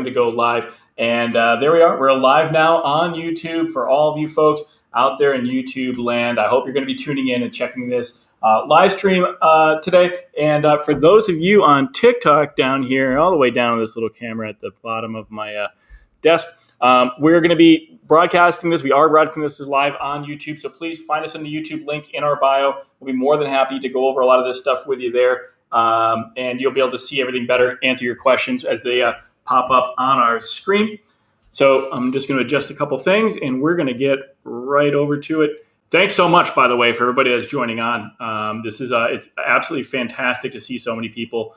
to go live. And there we are. We're live now on YouTube for all of you folks out there in YouTube land. I hope you're going to be tuning in and checking this live stream today. And for those of you on TikTok down here, all the way down to this little camera at the bottom of my desk, we're going to be broadcasting this. We are broadcasting this live on YouTube. So please find us in the YouTube link in our bio. We'll be more than happy to go over a lot of this stuff with you there. And you'll be able to see everything better, answer your questions as they pop up on our screen. So I'm just going to adjust a couple things and we're going to get right over to it. Thanks so much, by the way, for everybody that's joining on. This is it's absolutely fantastic to see so many people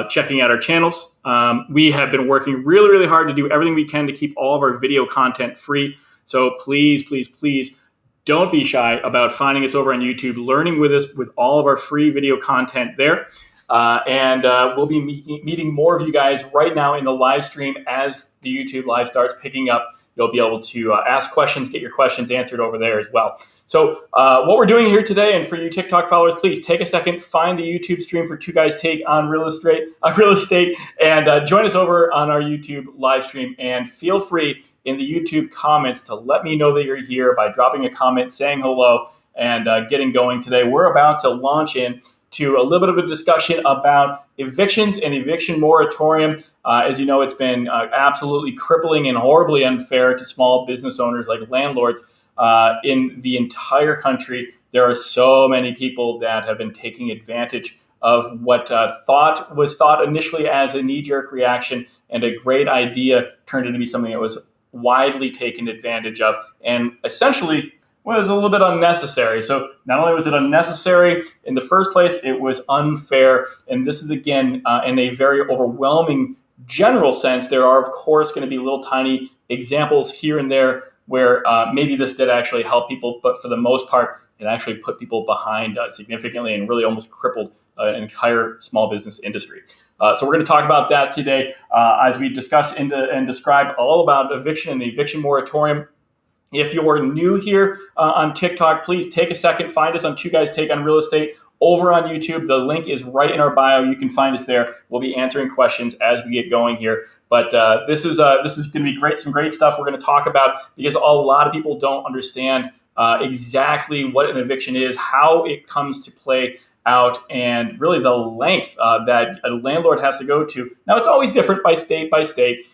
checking out our channels. We have been working really, really hard to do everything we can to keep all of our video content free. So please, please, please don't be shy about finding us over on YouTube, learning with us with all of our free video content there. And we'll be meeting more of you guys right now in the live stream as the YouTube live starts picking up. You'll be able to ask questions, get your questions answered over there as well. So what we're doing here today, and for you TikTok followers, please take a second, find the YouTube stream for Two Guys Take on Real Estate, and join us over on our YouTube live stream. And feel free in the YouTube comments to let me know that you're here by dropping a comment, saying hello, and getting going today. We're about to launch in to a little bit of a discussion about evictions and eviction moratorium. As you know, it's been absolutely crippling and horribly unfair to small business owners like landlords in the entire country. There are so many people that have been taking advantage of what was thought initially as a knee-jerk reaction and a great idea turned into be something that was widely taken advantage of and essentially was a little bit unnecessary. So not only was it unnecessary in the first place, it was unfair. And this is, again, in a very overwhelming general sense. There are, of course, going to be little tiny examples here and there where maybe this did actually help people. But for the most part, it actually put people behind significantly and really almost crippled an entire small business industry. So we're going to talk about that today as we discuss and describe all about eviction and the eviction moratorium. If you're new here on TikTok, please take a second, find us on Two Guys Take on Real Estate over on YouTube. The link is right in our bio. You can find us there. We'll be answering questions as we get going here. But this is going to be great, some great stuff we're going to talk about because a lot of people don't understand exactly what an eviction is, how it comes to play out, and really the length that a landlord has to go to. Now, it's always different by state.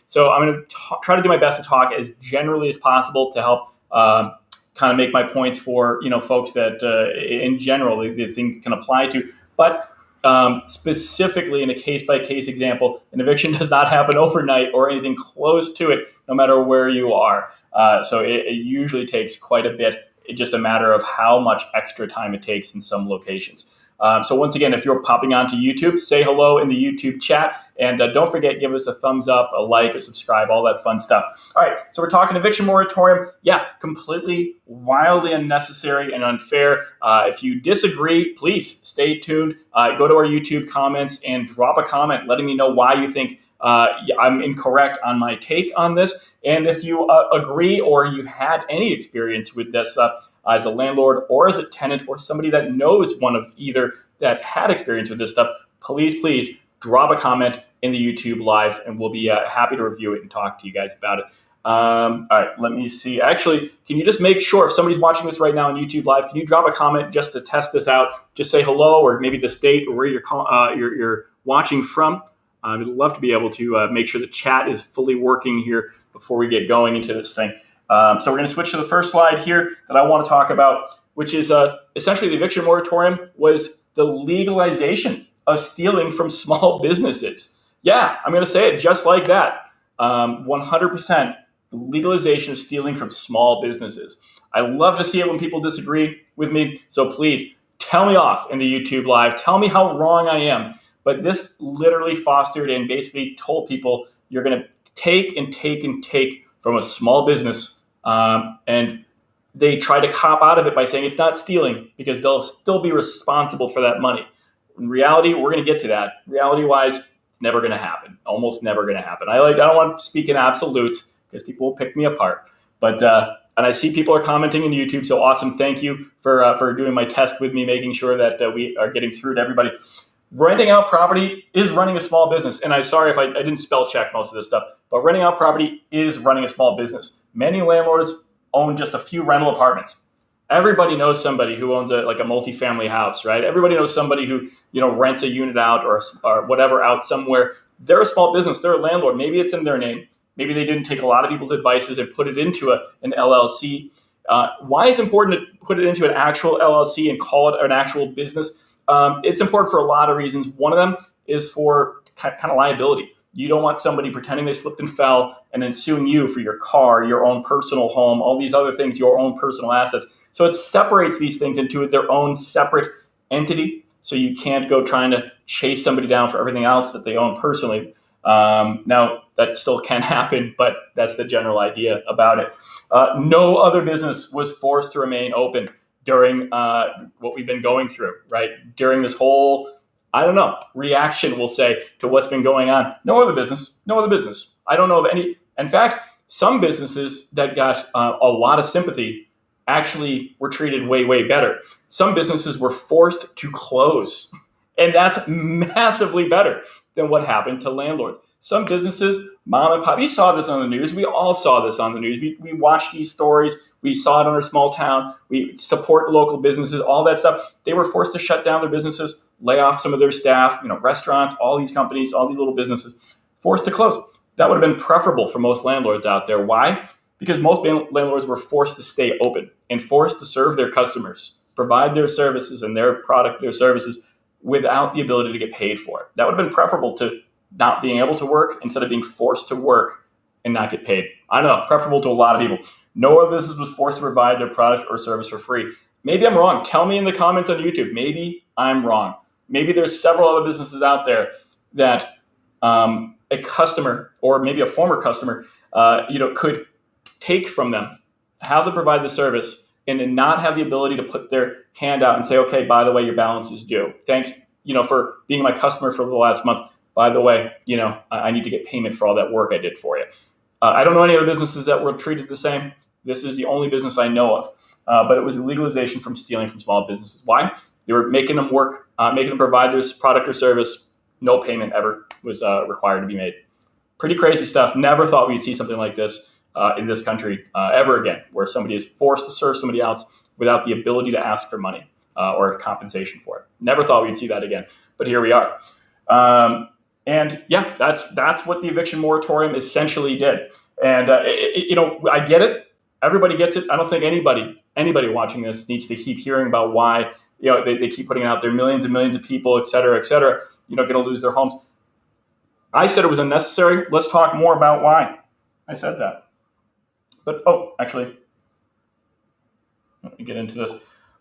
So I'm going to try to do my best to talk as generally as possible to help kind of make my points for folks that in general the thing can apply to. But specifically in a case-by-case example, an eviction does not happen overnight or anything close to it, no matter where you are. So it usually takes quite a bit. It's just a matter of how much extra time it takes in some locations. So once again, if you're popping onto YouTube, say hello in the YouTube chat. And don't forget, give us a thumbs up, a like, a subscribe, all that fun stuff. All right, so we're talking eviction moratorium. Yeah, completely, wildly unnecessary and unfair. If you disagree, please stay tuned. Go to our YouTube comments and drop a comment letting me know why you think I'm incorrect on my take on this. And if you agree or you had any experience with this stuff, as a landlord or as a tenant or somebody that knows one of either that had experience with this stuff, please drop a comment in the YouTube live and we'll be happy to review it and talk to you guys about it. All right, let me see. Actually, can you just make sure if somebody's watching this right now on YouTube live, can you drop a comment just to test this out? Just say hello or maybe the state or where you're watching from. I'd love to be able to make sure the chat is fully working here before we get going into this thing. So we're going to switch to the first slide here that I want to talk about, which is essentially the eviction moratorium was the legalization of stealing from small businesses. Yeah, I'm going to say it just like that. 100% the legalization of stealing from small businesses. I love to see it when people disagree with me. So please tell me off in the YouTube live. Tell me how wrong I am. But this literally fostered and basically told people you're going to take and take from a small business. And they try to cop out of it by saying it's not stealing because they'll still be responsible for that money. In reality, we're going to get to that. Reality-wise, it's never going to happen. Almost never going to happen. I don't want to speak in absolutes because people will pick me apart. But and I see people are commenting in YouTube, so awesome. Thank you for doing my test with me, making sure that we are getting through to everybody. Renting out property is running a small business. And I'm sorry if I didn't spell check most of this stuff, but renting out property is running a small business. Many landlords own just a few rental apartments. Everybody knows somebody who owns a multifamily house, right? Everybody knows somebody who, rents a unit out or whatever out somewhere. They're a small business. They're a landlord. Maybe it's in their name. Maybe they didn't take a lot of people's advices and put it into an LLC. Why is it important to put it into an actual LLC and call it an actual business? It's important for a lot of reasons. One of them is for kind of liability. You don't want somebody pretending they slipped and fell and then suing you for your car, your own personal home, all these other things, your own personal assets. So it separates these things into their own separate entity. So you can't go trying to chase somebody down for everything else that they own personally. Now, that still can happen, but that's the general idea about it. No other business was forced to remain open during what we've been going through, right? During this whole, reaction, we'll say, to what's been going on. No other business. I don't know of any. In fact, some businesses that got a lot of sympathy actually were treated way, way better. Some businesses were forced to close, and that's massively better than what happened to landlords. Some businesses, mom and pop, we saw this on the news. We all saw this on the news. We watched these stories. We saw it in our small town. We support local businesses, all that stuff. They were forced to shut down their businesses, lay off some of their staff, restaurants, all these companies, all these little businesses, forced to close. That would have been preferable for most landlords out there. Why? Because most landlords were forced to stay open and forced to serve their customers, provide their services and their services without the ability to get paid for it. That would have been preferable to not being able to work instead of being forced to work and not get paid. I know, preferable to a lot of people. No other business was forced to provide their product or service for free. Maybe I'm wrong. Tell me in the comments on YouTube. Maybe I'm wrong. Maybe there's several other businesses out there that a customer or maybe a former customer, could take from them, have them provide the service, and then not have the ability to put their hand out and say, okay, by the way, your balance is due. Thanks, for being my customer for the last month. By the way, I need to get payment for all that work I did for you. I don't know any other businesses that were treated the same. This is the only business I know of. But it was a legalization from stealing from small businesses. Why? They were making them work, making them provide this product or service. No payment ever was required to be made. Pretty crazy stuff. Never thought we'd see something like this in this country ever again, where somebody is forced to serve somebody else without the ability to ask for money or compensation for it. Never thought we'd see that again, but here we are. And yeah, that's what the eviction moratorium essentially did. And I get it. Everybody gets it. I don't think anybody watching this needs to keep hearing about why they keep putting it out there. Millions and millions of people, et cetera, going to lose their homes. I said it was unnecessary. Let's talk more about why I said that. But actually, let me get into this.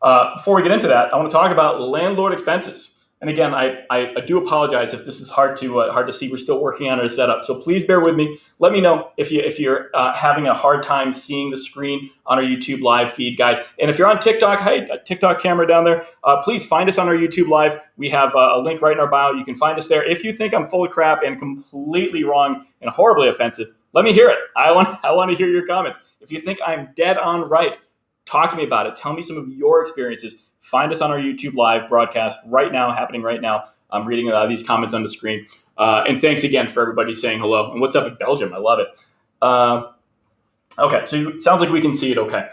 Before we get into that, I want to talk about landlord expenses. And again, I do apologize if this is hard to see. We're still working on our setup, so please bear with me. Let me know if you're having a hard time seeing the screen on our YouTube live feed, guys. And if you're on TikTok, hey, a TikTok camera down there, please find us on our YouTube live. We have a link right in our bio. You can find us there. If you think I'm full of crap and completely wrong and horribly offensive, let me hear it. I want to hear your comments. If you think I'm dead on right, talk to me about it. Tell me some of your experiences. Find us on our YouTube live broadcast happening right now. I'm reading these comments on the screen. And thanks again for everybody saying hello. And what's up in Belgium? I love it. Okay, so it sounds like we can see it okay.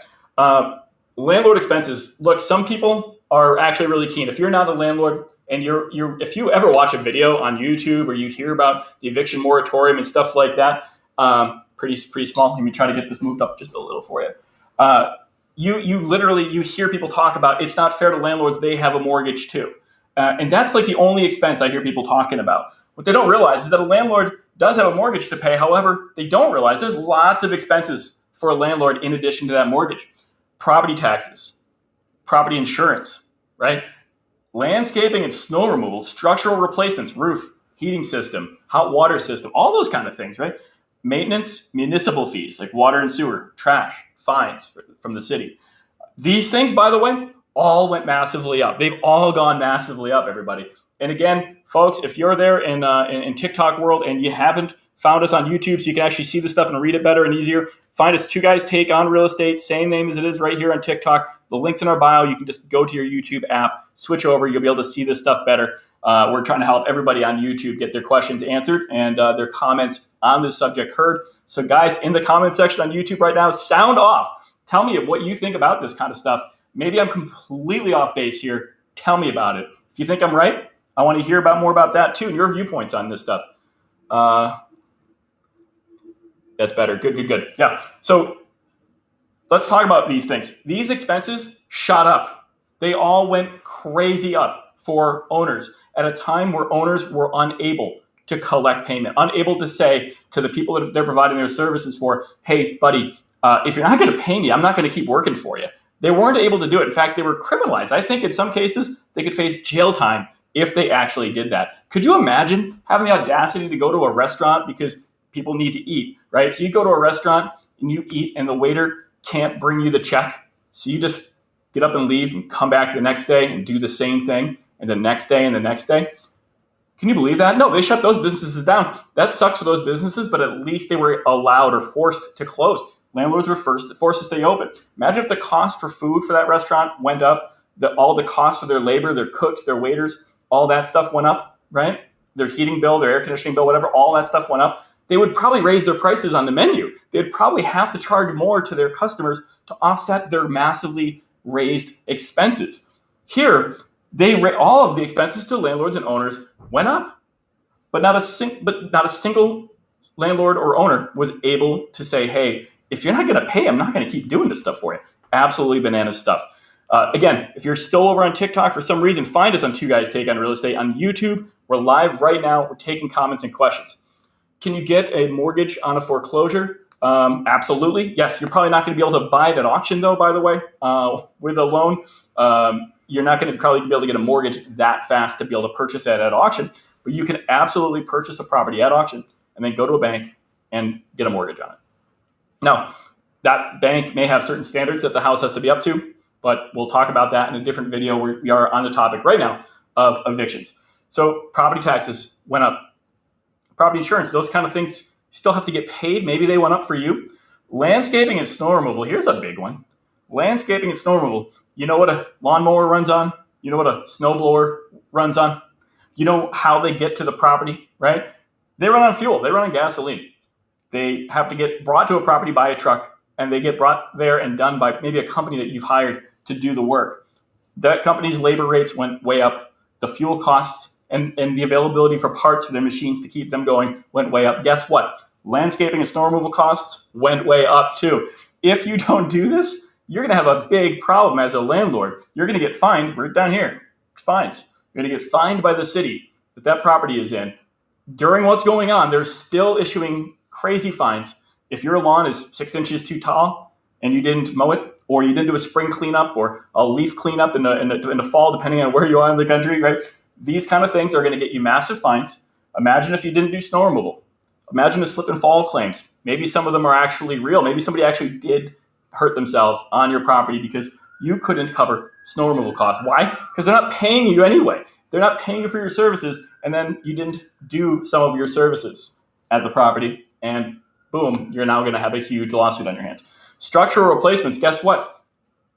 Landlord expenses. Look, some people are actually really keen. If you're not a landlord and if you ever watch a video on YouTube or you hear about the eviction moratorium and stuff like that, pretty small. Let me try to get this moved up just a little for you. You literally hear people talk about it's not fair to landlords. They have a mortgage too. And that's like the only expense I hear people talking about. What they don't realize is that a landlord does have a mortgage to pay. However, they don't realize there's lots of expenses for a landlord in addition to that mortgage. Property taxes, property insurance, right? Landscaping and snow removal, structural replacements, roof, heating system, hot water system, all those kind of things, right? Maintenance, municipal fees like water and sewer, trash, fines from the city. These things, by the way, all went massively up. They've all gone massively up, everybody. And again, folks, if you're there in TikTok world and you haven't found us on YouTube so you can actually see the stuff and read it better and easier. Find us Two Guys Take on Real Estate, same name as it is right here on TikTok. The link's in our bio. You can just go to your YouTube app, switch over. You'll be able to see this stuff better. We're trying to help everybody on YouTube get their questions answered and their comments on this subject heard. So guys, in the comment section on YouTube right now, sound off. Tell me what you think about this kind of stuff. Maybe I'm completely off base here. Tell me about it. If you think I'm right, I want to hear more about that too and your viewpoints on this stuff. That's better. Good. Yeah. So let's talk about these things. These expenses shot up. They all went crazy up for owners at a time where owners were unable to collect payment, unable to say to the people that they're providing their services for, hey, buddy, if you're not going to pay me, I'm not going to keep working for you. They weren't able to do it. In fact, they were criminalized. I think in some cases they could face jail time if they actually did that. Could you imagine having the audacity to go to a restaurant because people need to eat, right? So you go to a restaurant and you eat and the waiter can't bring you the check. So you just get up and leave and come back the next day and do the same thing and the next day and the next day. Can you believe that? No, they shut those businesses down. That sucks for those businesses, but at least they were allowed or forced to close. Landlords were forced to stay open. Imagine if the cost for food for that restaurant went up, all the costs for their labor, their cooks, their waiters, all that stuff went up, right? Their heating bill, their air conditioning bill, whatever, all that stuff went up. They would probably raise their prices on the menu. They'd probably have to charge more to their customers to offset their massively raised expenses. Here, all of the expenses to landlords and owners went up, but not a single landlord or owner was able to say, hey, if you're not going to pay, I'm not going to keep doing this stuff for you. Absolutely bananas stuff. Again, if you're still over on TikTok for some reason, find us on Two Guys Take on Real Estate on YouTube. We're live right now. We're taking comments and questions. Can you get a mortgage on a foreclosure? Absolutely. Yes, you're probably not going to be able to buy it at auction, though, by the way, with a loan. You're not going to probably be able to get a mortgage that fast to be able to purchase it at auction. But you can absolutely purchase a property at auction and then go to a bank and get a mortgage on it. Now, that bank may have certain standards that the house has to be up to, but we'll talk about that in a different video. We are on the topic right now of evictions. So property taxes went up. Property insurance, those kind of things still have to get paid. Maybe they went up for you. Landscaping and snow removal. Here's a big one. Landscaping and snow removal. You know what a lawnmower runs on? You know what a snowblower runs on? You know how they get to the property, right? They run on fuel. They run on gasoline. They have to get brought to a property by a truck, and they get brought there and done by maybe a company that you've hired to do the work. That company's labor rates went way up. The fuel costs and the availability for parts for their machines to keep them going went way up. Guess what? Landscaping and snow removal costs went way up too. If you don't do this, you're going to have a big problem as a landlord. You're going to get fined right down here. Fines. You're going to get fined by the city that property is in. During what's going on, they're still issuing crazy fines. If your lawn is 6 inches too tall and you didn't mow it, or you didn't do a spring cleanup or a leaf cleanup in the fall, depending on where you are in the country, right? These kind of things are going to get you massive fines. Imagine if you didn't do snow removal. Imagine the slip and fall claims. Maybe some of them are actually real. Maybe somebody actually did hurt themselves on your property because you couldn't cover snow removal costs. Why? Because they're not paying you anyway. They're not paying you for your services, and then you didn't do some of your services at the property, and boom, you're now going to have a huge lawsuit on your hands. Structural replacements, guess what?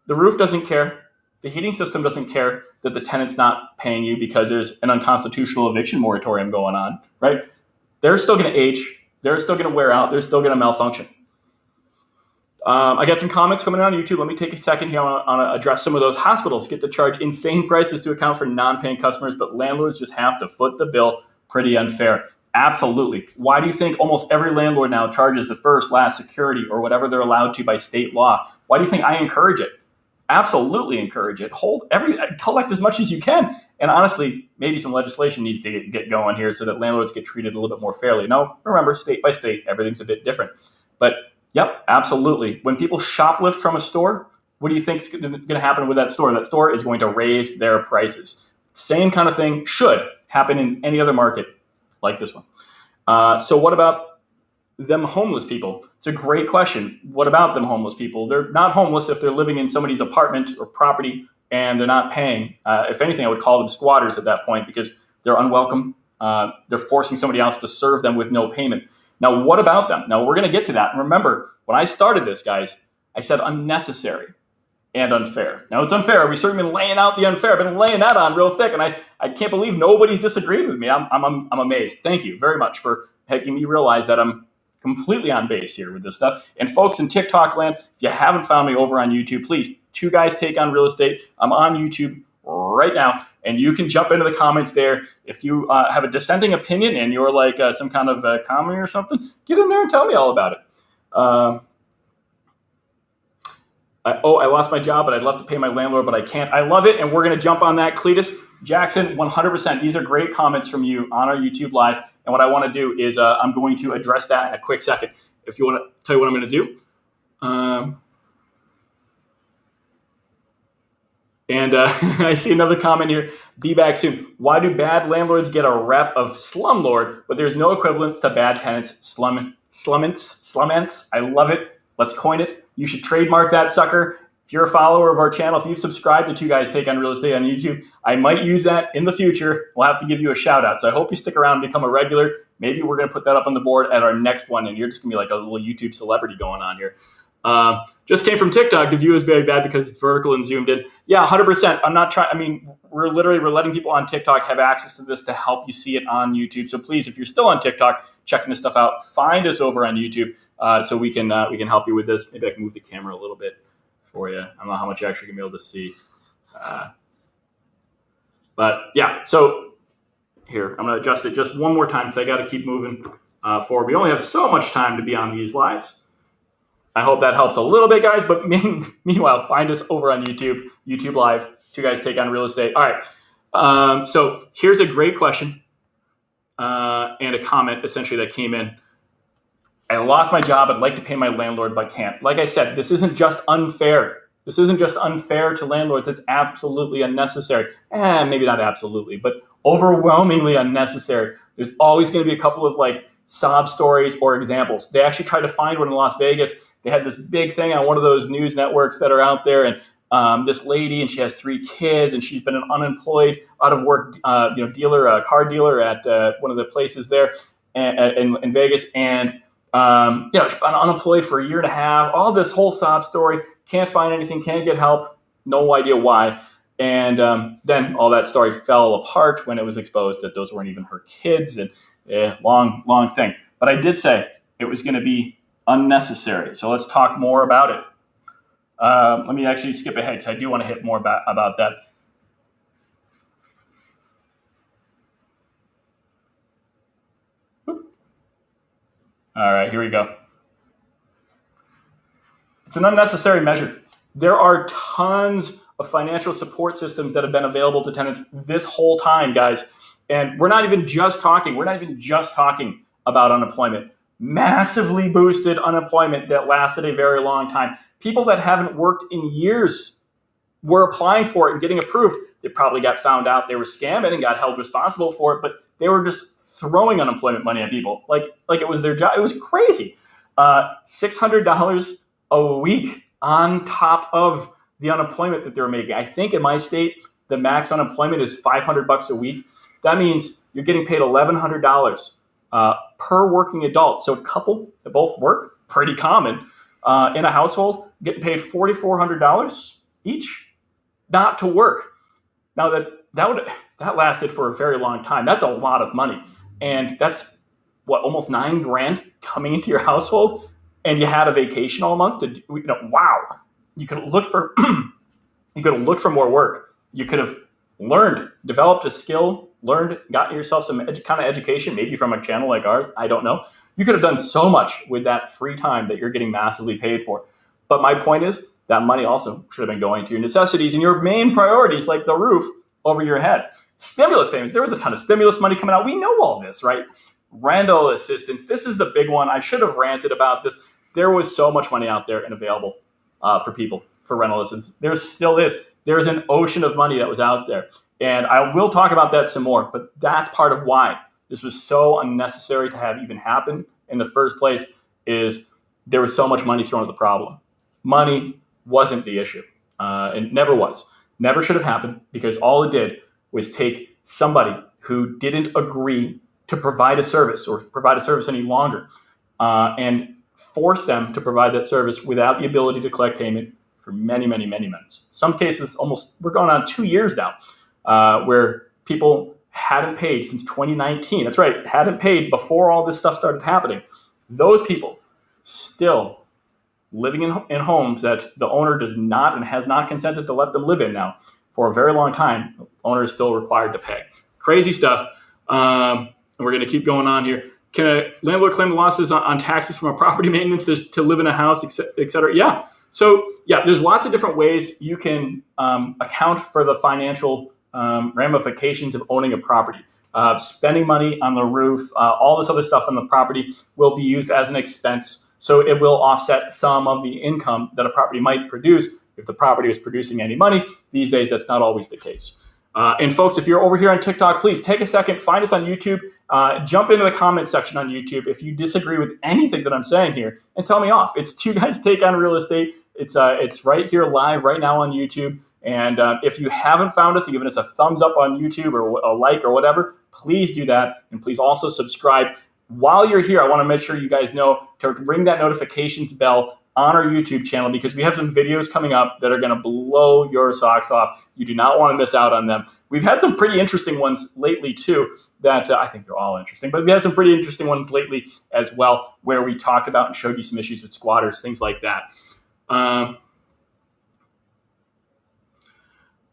The roof doesn't care. The heating system doesn't care that the tenant's not paying you because there's an unconstitutional eviction moratorium going on, right? They're still going to age. They're still going to wear out. They're still going to malfunction. I got some comments coming on YouTube. Let me take a second here. I want to address some of those. Hospitals get to charge insane prices to account for non-paying customers, but landlords just have to foot the bill. Pretty unfair. Absolutely. Why do you think almost every landlord now charges the first, last security or whatever they're allowed to by state law? Why do you think I encourage it? Absolutely encourage it. Collect as much as you can. And honestly, maybe some legislation needs to get going here so that landlords get treated a little bit more fairly. Now, remember, state by state, everything's a bit different. But yep, absolutely. When people shoplift from a store, what do you think is going to happen with that store? That store is going to raise their prices. Same kind of thing should happen in any other market like this one. So what about them homeless people? It's a great question. What about them homeless people? They're not homeless if they're living in somebody's apartment or property and they're not paying. If anything, I would call them squatters at that point because they're unwelcome. They're forcing somebody else to serve them with no payment. Now, what about them? Now, we're going to get to that. And remember, when I started this, guys, I said unnecessary and unfair. Now, it's unfair. We've certainly been laying out the unfair. I've been laying that on real thick, and I can't believe nobody's disagreed with me. I'm amazed. Thank you very much for making me realize that I'm completely on base here with this stuff. And folks in TikTok land, if you haven't found me over on YouTube, please, Two Guys Take on Real Estate. I'm on YouTube right now, and you can jump into the comments there. If you have a dissenting opinion and you're like some kind of comedy or something, get in there and tell me all about it. I lost my job, but I'd love to pay my landlord, but I can't. I love it, and we're going to jump on that. Cletus Jackson, 100%. These are great comments from you on our YouTube Live, and what I want to do is I'm going to address that in a quick second. If you want to tell you what I'm going to do. I see another comment here. Be back soon. Why do bad landlords get a rep of slumlord, but there's no equivalent to bad tenants? Sluments. I love it. Let's coin it. You should trademark that sucker. If you're a follower of our channel, if you've subscribed to Two Guys Take on Real Estate on YouTube, I might use that in the future. We'll have to give you a shout out. So I hope you stick around and become a regular. Maybe we're going to put that up on the board at our next one, and you're just going to be like a little YouTube celebrity going on here. Just came from TikTok. The view is very bad because it's vertical and zoomed in. Yeah, 100%. I'm not trying. I mean, we're letting people on TikTok have access to this to help you see it on YouTube. So please, if you're still on TikTok, checking this stuff out, find us over on YouTube so we can help you with this. Maybe I can move the camera a little bit for you. I don't know how much you're actually gonna be able to see. But yeah, so here, I'm gonna adjust it just one more time because I got to keep moving forward. We only have so much time to be on these lives. I hope that helps a little bit, guys. But meanwhile, find us over on YouTube Live. Two Guys Take on Real Estate. All right. So here's a great question and a comment essentially that came in. I lost my job. I'd like to pay my landlord, but can't. Like I said, this isn't just unfair. This isn't just unfair to landlords. It's absolutely unnecessary. Maybe not absolutely, but overwhelmingly unnecessary. There's always going to be a couple of like sob stories or examples. They actually tried to find one in Las Vegas. They had this big thing on one of those news networks that are out there, and this lady, and she has 3 kids, and she's been an unemployed, out of work, dealer, car dealer at one of the places there in Vegas, and she's been unemployed for 1.5 years. All this whole sob story, can't find anything, can't get help, no idea why. And then all that story fell apart when it was exposed that those weren't even her kids, and long thing. But I did say it was going to be unnecessary. So let's talk more about it. Let me actually skip ahead because I do want to hit more about that. All right, here we go. It's an unnecessary measure. There are tons of financial support systems that have been available to tenants this whole time, guys. And we're not even just talking about unemployment. Massively boosted unemployment that lasted a very long time. People that haven't worked in years were applying for it and getting approved. They probably got found out they were scamming and got held responsible for it, but they were just throwing unemployment money at people like it was their job. It was crazy. $600 a week on top of the unemployment that they were making. I think in my state, the max unemployment is $500 a week. That means you're getting paid $1,100 per working adult. So a couple that both work, pretty common in a household, getting paid $4,400 each not to work. Now that lasted for a very long time. That's a lot of money, and that's almost $9,000 coming into your household, and you had a vacation all month to wow. You could have looked for more work. You could have developed a skill, gotten yourself some kind of education, maybe from a channel like ours. I don't know. You could have done so much with that free time that you're getting massively paid for. But my point is that money also should have been going to your necessities and your main priorities, like the roof over your head. Stimulus payments. There was a ton of stimulus money coming out. We know all this, right? Rental assistance. This is the big one. I should have ranted about this. There was so much money out there and available for people for rental assistance. There still is. There's an ocean of money that was out there. And I will talk about that some more, but that's part of why this was so unnecessary to have even happen in the first place, is there was so much money thrown at the problem. Money wasn't the issue. It never was. Never should have happened, because all it did was take somebody who didn't agree to provide a service or provide a service any longer. and force them to provide that service without the ability to collect payment for many, many, many months. Some cases, we're going on 2 years now, where people hadn't paid since 2019. That's right, hadn't paid before all this stuff started happening. Those people still living in homes that the owner does not and has not consented to let them live in now for a very long time. The owner is still required to pay. Crazy stuff. And we're going to keep going on here. Can a landlord claim the losses on taxes from a property maintenance to live in a house, et cetera? Yeah. So, there's lots of different ways you can account for the financial ramifications of owning a property. Spending money on the roof, all this other stuff on the property will be used as an expense. So it will offset some of the income that a property might produce if the property is producing any money. These days, that's not always the case. And folks, if you're over here on TikTok, please take a second, find us on YouTube, jump into the comment section on YouTube if you disagree with anything that I'm saying here, and tell me off. It's Two Guys Take on Real Estate. It's right here live right now on YouTube. And if you haven't found us and given us a thumbs up on YouTube or a like or whatever, please do that. And please also subscribe. While you're here, I want to make sure you guys know to ring that notifications bell on our YouTube channel, because we have some videos coming up that are going to blow your socks off. You do not want to miss out on them. We've had some pretty interesting ones lately too that I think they're all interesting, but we had some pretty interesting ones lately as well where we talked about and showed you some issues with squatters, things like that.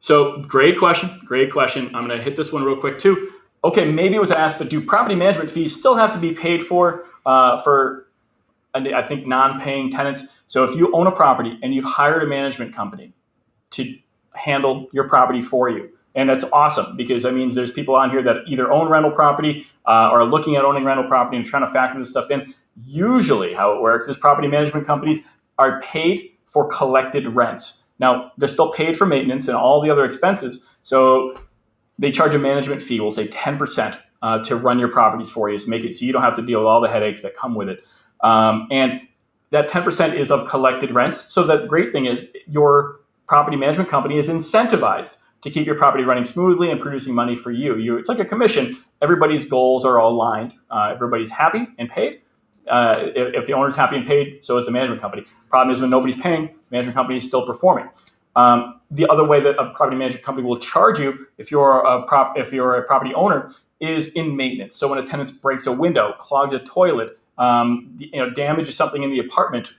So great question. I'm going to hit this one real quick too. Okay, maybe it was asked, but do property management fees still have to be paid for I think, non-paying tenants? So if you own a property and you've hired a management company to handle your property for you, and that's awesome because that means there's people on here that either own rental property or are looking at owning rental property and trying to factor this stuff in. Usually how it works is property management companies are paid for collected rents. Now, they're still paid for maintenance and all the other expenses. So they charge a management fee, we'll say 10%, to run your properties for you, to make it so you don't have to deal with all the headaches that come with it. And that 10% is of collected rents. So the great thing is your property management company is incentivized to keep your property running smoothly and producing money for you. It's like a commission. Everybody's goals are all aligned. Everybody's happy and paid. If the owner's happy and paid, so is the management company. Problem is when nobody's paying, the management company is still performing. The other way that a property management company will charge you if you're a property owner is in maintenance. So when a tenant breaks a window, clogs a toilet, damages something in the apartment,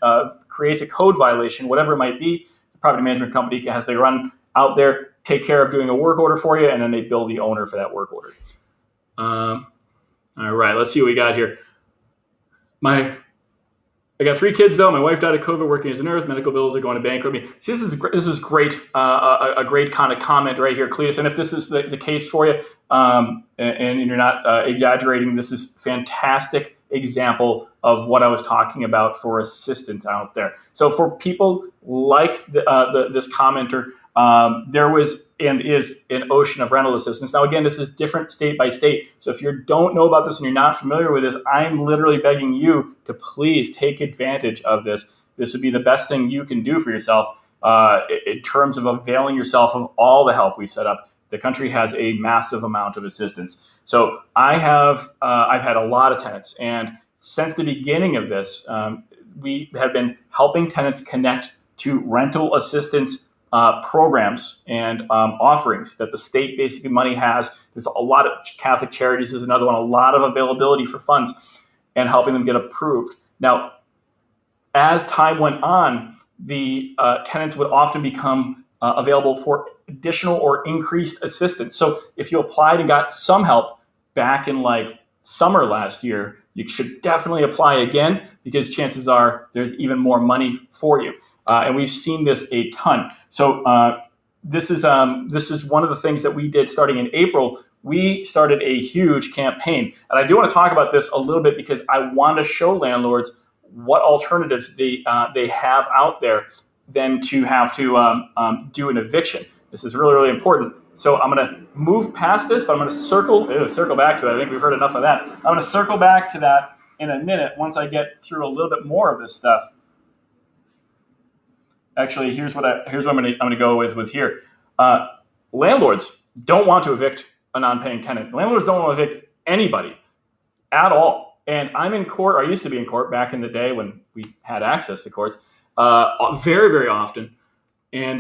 creates a code violation, whatever it might be, the property management company has to run out there, take care of doing a work order for you, and then they bill the owner for that work order. All right, let's see what we got here. I got 3 kids though. My wife died of COVID working as a nurse. Medical bills are going to bankrupt me. See, this is great. A great kind of comment right here, Cletus. And if this is the case for you, and you're not exaggerating, this is fantastic example of what I was talking about for assistance out there. So for people like this commenter, there was and is an ocean of rental assistance. Now, again, this is different state by state. So if you don't know about this and you're not familiar with this, I'm literally begging you to please take advantage of this. This would be the best thing you can do for yourself in terms of availing yourself of all the help we set up. The country has a massive amount of assistance. So I've had a lot of tenants, and since the beginning of this, we have been helping tenants connect to rental assistance programs and offerings that the state basically money has. There's a lot of Catholic Charities is another one, a lot of availability for funds and helping them get approved. Now, as time went on, the tenants would often become available for additional or increased assistance. So if you applied and got some help back in like summer last year, you should definitely apply again because chances are there's even more money for you. And we've seen this a ton. So this is one of the things that we did starting in April. We started a huge campaign. And I do want to talk about this a little bit because I want to show landlords what alternatives they have out there than to have to do an eviction. This is really, really important. So I'm going to move past this, but I'm going to circle back to it. I think we've heard enough of that. I'm going to circle back to that in a minute once I get through a little bit more of this stuff. Actually, here's what I'm going to go with here. Landlords don't want to evict a non-paying tenant. Landlords don't want to evict anybody at all. And I'm in court, or I used to be in court back in the day when we had access to courts, very, very often. And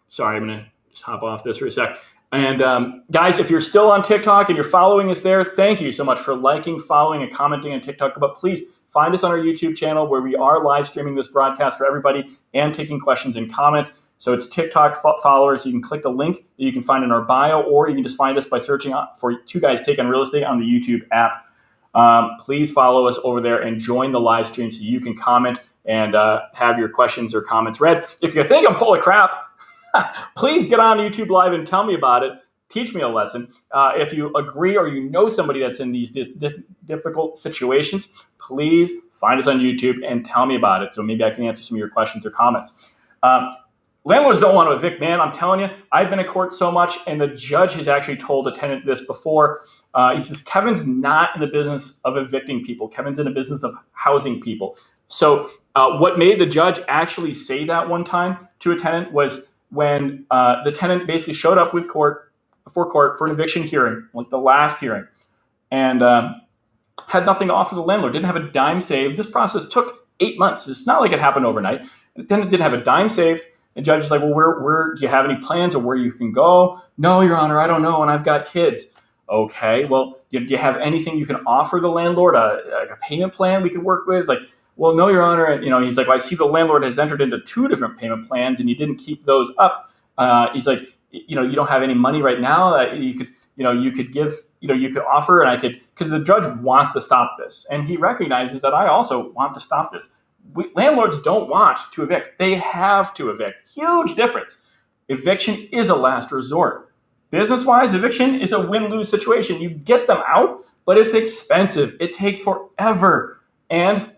sorry, I'm going to just hop off this for a sec. And guys, if you're still on TikTok and you're following us there, thank you so much for liking, following, and commenting on TikTok. But please find us on our YouTube channel where we are live streaming this broadcast for everybody and taking questions and comments. So it's TikTok followers. You can click the link that you can find in our bio, or you can just find us by searching for Two Guys Take on Real Estate on the YouTube app. Please follow us over there and join the live stream so you can comment and have your questions or comments read. If you think I'm full of crap, please get on YouTube Live and tell me about it. Teach me a lesson. If you agree or you know somebody that's in these difficult situations, please find us on YouTube and tell me about it so maybe I can answer some of your questions or comments. Landlords don't want to evict, man. I'm telling you, I've been in court so much, and the judge has actually told a tenant this before. He says, Kevin's not in the business of evicting people. Kevin's in the business of housing people. So what made the judge actually say that one time to a tenant was when the tenant basically showed up with court for an eviction hearing, like the last hearing, and had nothing to offer the landlord, didn't have a dime saved. This process took 8 months. It's not like it happened overnight. The tenant didn't have a dime saved. The judge is like, well, where do you have any plans or where you can go? No, Your Honor, I don't know, and I've got kids. Okay, well, do you have anything you can offer the landlord, like a payment plan we could work with? Like, well, no, Your Honor. And, he's like, well, I see the landlord has entered into 2 different payment plans and you didn't keep those up. He's like, you don't have any money right now that you could give, you could offer, and I could, because the judge wants to stop this. And he recognizes that I also want to stop this. Landlords don't want to evict. They have to evict. Huge difference. Eviction is a last resort. Business-wise, eviction is a win-lose situation. You get them out, but it's expensive. It takes forever. And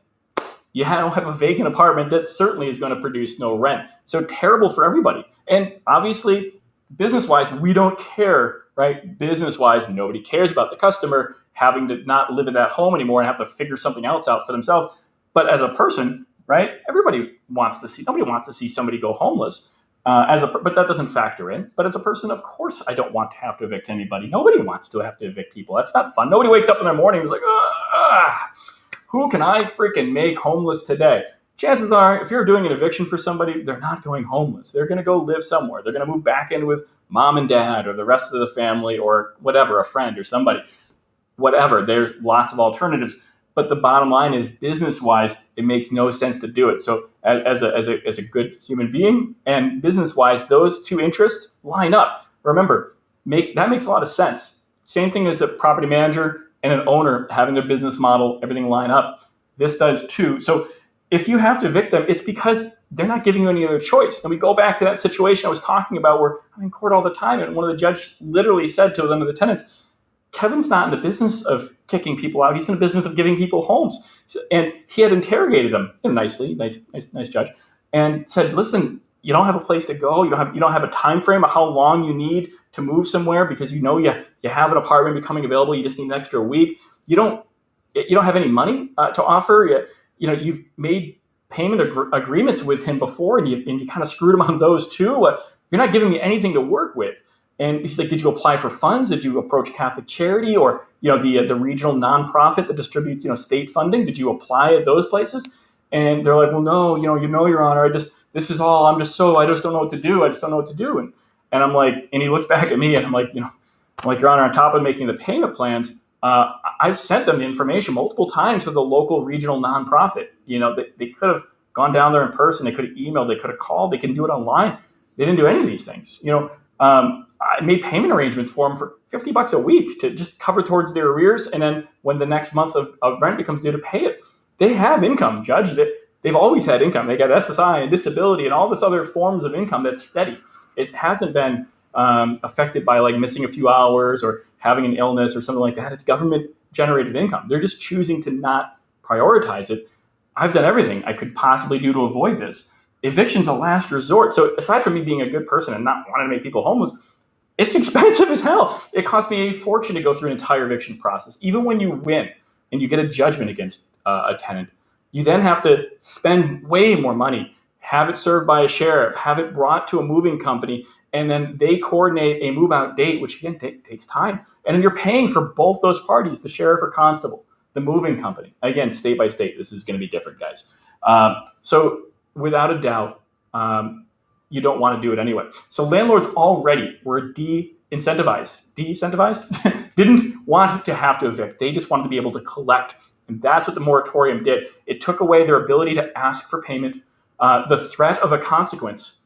you don't have a vacant apartment that certainly is going to produce no rent. So terrible for everybody. And obviously, business-wise, we don't care, right? Business-wise, nobody cares about the customer having to not live in that home anymore and have to figure something else out for themselves. But as a person, right, nobody wants to see somebody go homeless. But that doesn't factor in. But as a person, of course, I don't want to have to evict anybody. Nobody wants to have to evict people. That's not fun. Nobody wakes up in the morning and is like, who can I freaking make homeless today? Chances are, if you're doing an eviction for somebody, they're not going homeless. They're going to go live somewhere. They're going to move back in with mom and dad or the rest of the family or whatever, a friend or somebody. Whatever. There's lots of alternatives. But the bottom line is, business-wise, it makes no sense to do it. So as a good human being and business-wise, those two interests line up. Remember, that makes a lot of sense. Same thing as a property manager and an owner having their business model, everything line up. This does too. So if you have to evict them, it's because they're not giving you any other choice. And we go back to that situation I was talking about where I'm in court all the time, and one of the judges literally said to one of the tenants, Kevin's not in the business of kicking people out. He's in the business of giving people homes. And he had interrogated him nicely, nice judge, and said, listen, you don't have a place to go. You don't have a time frame of how long you need to move somewhere because you have an apartment becoming available. You just need an extra week. You don't have any money to offer. You've made payment agreements with him before, and you kind of screwed him on those too. You're not giving me anything to work with. And he's like, did you apply for funds? Did you approach Catholic Charity or the regional nonprofit that distributes state funding? Did you apply at those places? And they're like, well, no, Your Honor, I just don't know what to do. I just don't know what to do. And I'm like, and he looks back at me and I'm like, Your Honor, on top of making the payment plans, I've sent them the information multiple times for the local regional nonprofit. They could have gone down there in person. They could have emailed. They could have called. They can do it online. They didn't do any of these things. I made payment arrangements for them for $50 a week to just cover towards their arrears. And then when the next month of rent becomes due to pay it, they have income, Judge. They've always had income. They got SSI and disability and all this other forms of income that's steady. It hasn't been affected by like missing a few hours or having an illness or something like that. It's government generated income. They're just choosing to not prioritize it. I've done everything I could possibly do to avoid this. Eviction's a last resort. So aside from me being a good person and not wanting to make people homeless, it's expensive as hell. It cost me a fortune to go through an entire eviction process. Even when you win and you get a judgment against a tenant, you then have to spend way more money, have it served by a sheriff, have it brought to a moving company, and then they coordinate a move-out date, which again takes time. And then you're paying for both those parties, the sheriff or constable. the moving company. Again, state by state, this is going to be different, guys. So without a doubt, you don't want to do it anyway. So landlords already were de-incentivized, didn't want to have to evict. They just wanted to be able to collect. And that's what the moratorium did. It took away their ability to ask for payment, the threat of a consequence,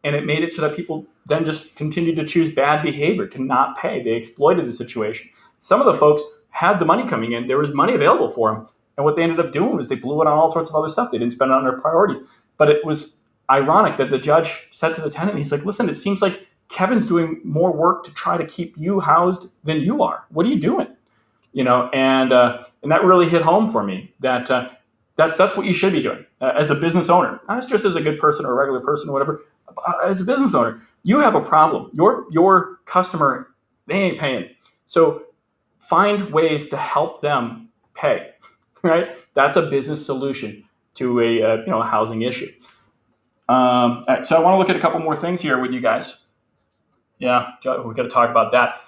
and it made it so that people then just continued to choose bad behavior, to not pay. They exploited the situation. Some of the folks had the money coming in. There was money available for them. And what they ended up doing was they blew it on all sorts of other stuff. They didn't spend it on their priorities. But it was ironic that the judge said to the tenant, he's like, listen, it seems like Kevin's doing more work to try to keep you housed than you are. What are you doing? And that really hit home for me that that's what you should be doing as a business owner, not just as a good person or a regular person or whatever. As a business owner, you have a problem. Your customer, they ain't paying. So find ways to help them pay, right? That's a business solution to a housing issue. All right, so I want to look at a couple more things here with you guys. Yeah, we've got to talk about that.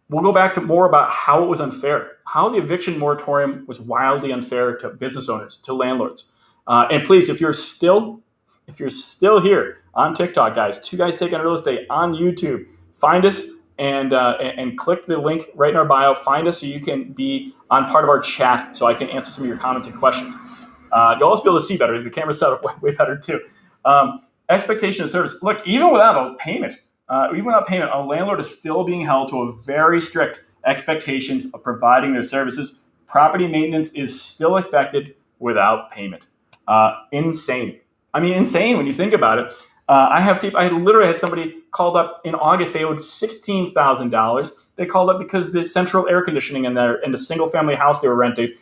We'll go back to more about how it was unfair, how the eviction moratorium was wildly unfair to business owners, to landlords. And please, if you're still here on TikTok, guys, Two Guys Take on Real Estate on YouTube, find us and click the link right in our bio. Find us so you can be on part of our chat, so I can answer some of your comments and questions. You'll also be able to see better. The camera's set up way better too. Expectation of service. Look, even without a payment, a landlord is still being held to a very strict expectations of providing their services. Property maintenance is still expected without payment. Insane. I mean, insane when you think about it. I literally had somebody called up in August. They owed $16,000. They called up because the central air conditioning in the single family house they were renting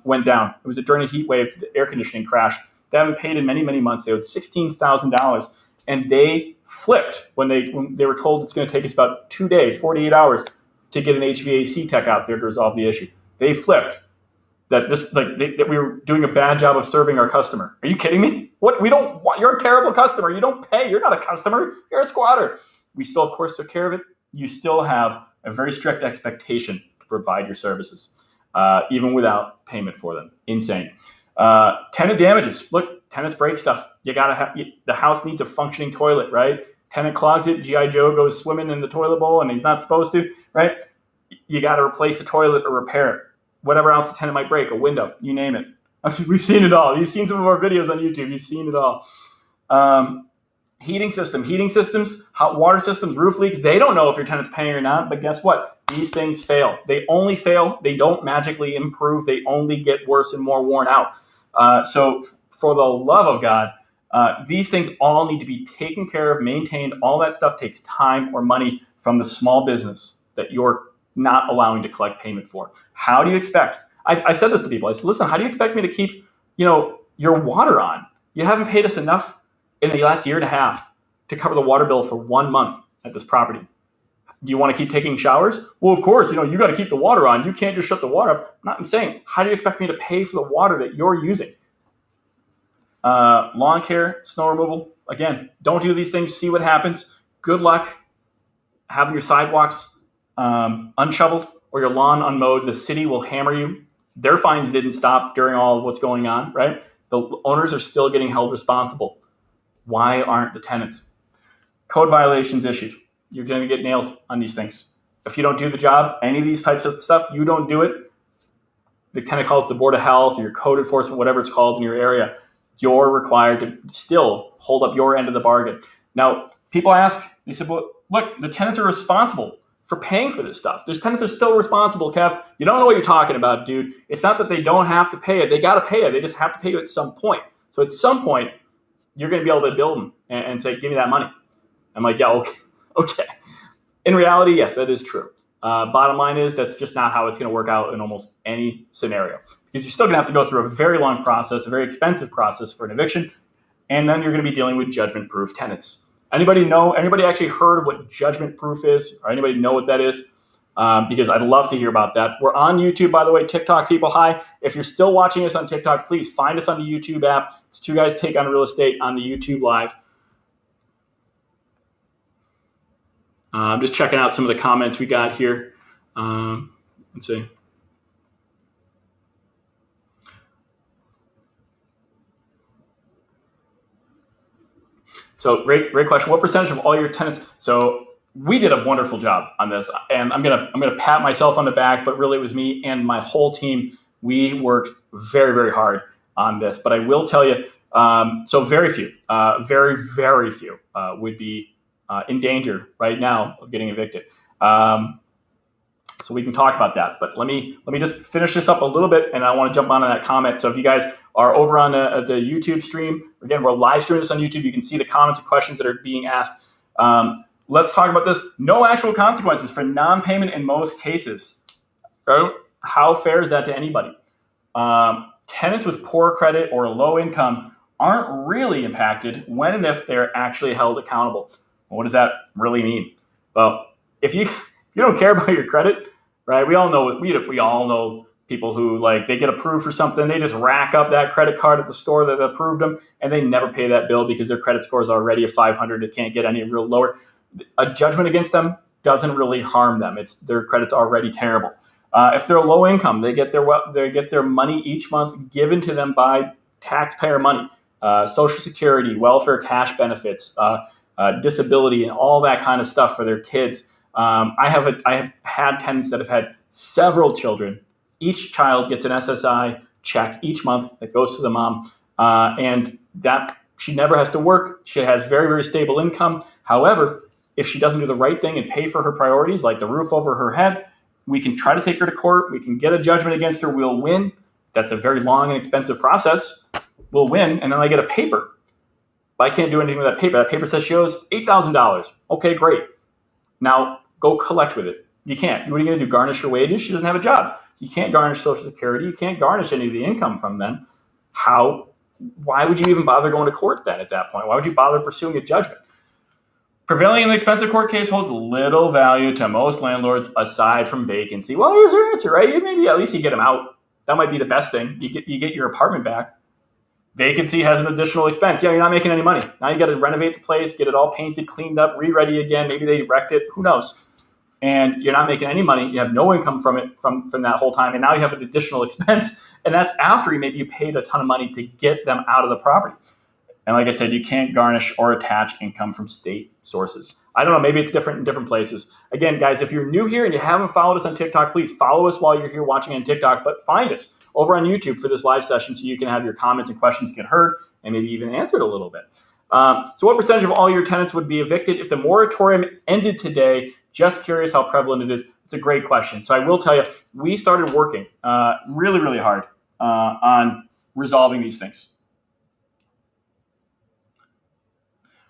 went down. It was during a heat wave. The air conditioning crashed. They haven't paid in many, many months. They owed $16,000, and they flipped when they were told it's going to take us about 2 days, 48 hours to get an HVAC tech out there to resolve the issue. They flipped. That we were doing a bad job of serving our customer. Are you kidding me? What? We don't want. You're a terrible customer. You don't pay. You're not a customer. You're a squatter. We still, of course, took care of it. You still have a very strict expectation to provide your services, even without payment for them. Insane. Tenant damages. Look, tenants break stuff. You gotta have the house needs a functioning toilet, right? Tenant clogs it. GI Joe goes swimming in the toilet bowl, and he's not supposed to, right? You got to replace the toilet or repair it. Whatever else the tenant might break, a window, you name it. We've seen it all. You've seen some of our videos on YouTube. You've seen it all. Heating systems, hot water systems, roof leaks. They don't know if your tenant's paying or not, but guess what? These things fail. They only fail. They don't magically improve. They only get worse and more worn out. So for the love of God, these things all need to be taken care of, maintained. All that stuff takes time or money from the small business that you're not allowing to collect payment for. How do you expect? I said this to people. I said, listen, how do you expect me to keep, your water on? You haven't paid us enough in the last year and a half to cover the water bill for 1 month at this property. Do you want to keep taking showers? Well, of course, you got to keep the water on. You can't just shut the water up. I'm saying, how do you expect me to pay for the water that you're using? Lawn care, snow removal. Again, don't do these things. See what happens. Good luck having your sidewalks unshoveled or your lawn unmowed. The city will hammer you. Their fines didn't stop during all of what's going on, right? The owners are still getting held responsible. Why aren't the tenants? Code violations issued. You're going to get nails on these things. If you don't do the job, any of these types of stuff, you don't do it, the tenant calls the Board of Health or your code enforcement, whatever it's called in your area, you're required to still hold up your end of the bargain. Now, people ask, they said, well, look, the tenants are responsible for paying for this stuff. There's tenants are still responsible, Kev. You don't know what you're talking about, dude. It's not that they don't have to pay it. They got to pay it. They just have to pay you at some point. So at some point, you're going to be able to bill them and say, give me that money. I'm like, yeah, okay. In reality, yes, that is true. Bottom line is that's just not how it's going to work out in almost any scenario, because you're still going to have to go through a very long process, a very expensive process for an eviction, and then you're going to be dealing with judgment-proof tenants. Anybody actually heard of what judgment-proof is, or anybody know what that is? Because I'd love to hear about that. We're on YouTube, by the way. TikTok people, hi. If you're still watching us on TikTok, please find us on the YouTube app. It's Two Guys Take on Real Estate on the YouTube Live. I'm just checking out some of the comments we got here. Let's see. So great question. What percentage of all your tenants? So we did a wonderful job on this, and I'm gonna pat myself on the back, but really it was me and my whole team. We worked very, very hard on this. But I will tell you, so very few, very few would be in danger right now of getting evicted. So we can talk about that. But let me just finish this up a little bit, and I want to jump onto that comment. So if you guys are over on the YouTube stream, again, we're live streaming this on YouTube. You can see the comments and questions that are being asked. Let's talk about this. No actual consequences for non-payment in most cases. How fair is that to anybody? Tenants with poor credit or low income aren't really impacted when and if they're actually held accountable. Well, what does that really mean? Well, if you don't care about your credit, right? We all know people who, like, they get approved for something, they just rack up that credit card at the store that approved them, and they never pay that bill because their credit score is already a 500. It can't get any real lower. A judgment against them doesn't really harm them. Their credit's already terrible. If they're low income, they get their money each month given to them by taxpayer money, Social Security, welfare, cash benefits, disability, and all that kind of stuff for their kids. I have had tenants that have had several children. Each child gets an SSI check each month that goes to the mom, and that she never has to work. She has very, very stable income. However, if she doesn't do the right thing and pay for her priorities, like the roof over her head, we can try to take her to court. We can get a judgment against her. We'll win. That's a very long and expensive process. We'll win, and then I get a paper. But I can't do anything with that paper. That paper says she owes $8,000. Okay, great. Now go collect with it. You can't. What are you going to do? Garnish her wages? She doesn't have a job. You can't garnish Social Security. You can't garnish any of the income from them. Why would you even bother going to court then at that point? Why would you bother pursuing a judgment? Prevailing in an expensive court case holds little value to most landlords aside from vacancy. Well, here's your answer, right? Maybe at least you get them out. That might be the best thing. You get your apartment back. Vacancy has an additional expense. Yeah, you're not making any money. Now you got to renovate the place, get it all painted, cleaned up, re-ready again. Maybe they wrecked it. Who knows? And you're not making any money. You have no income from it from that whole time. And now you have an additional expense. And that's after maybe you paid a ton of money to get them out of the property. And like I said, you can't garnish or attach income from state sources. I don't know, maybe it's different in different places. Again, guys, if you're new here and you haven't followed us on TikTok, please follow us while you're here watching on TikTok, but find us over on YouTube for this live session so you can have your comments and questions get heard and maybe even answered a little bit. So what percentage of all your tenants would be evicted if the moratorium ended today? Just curious how prevalent it is. It's a great question. So I will tell you, we started working really, really hard on resolving these things.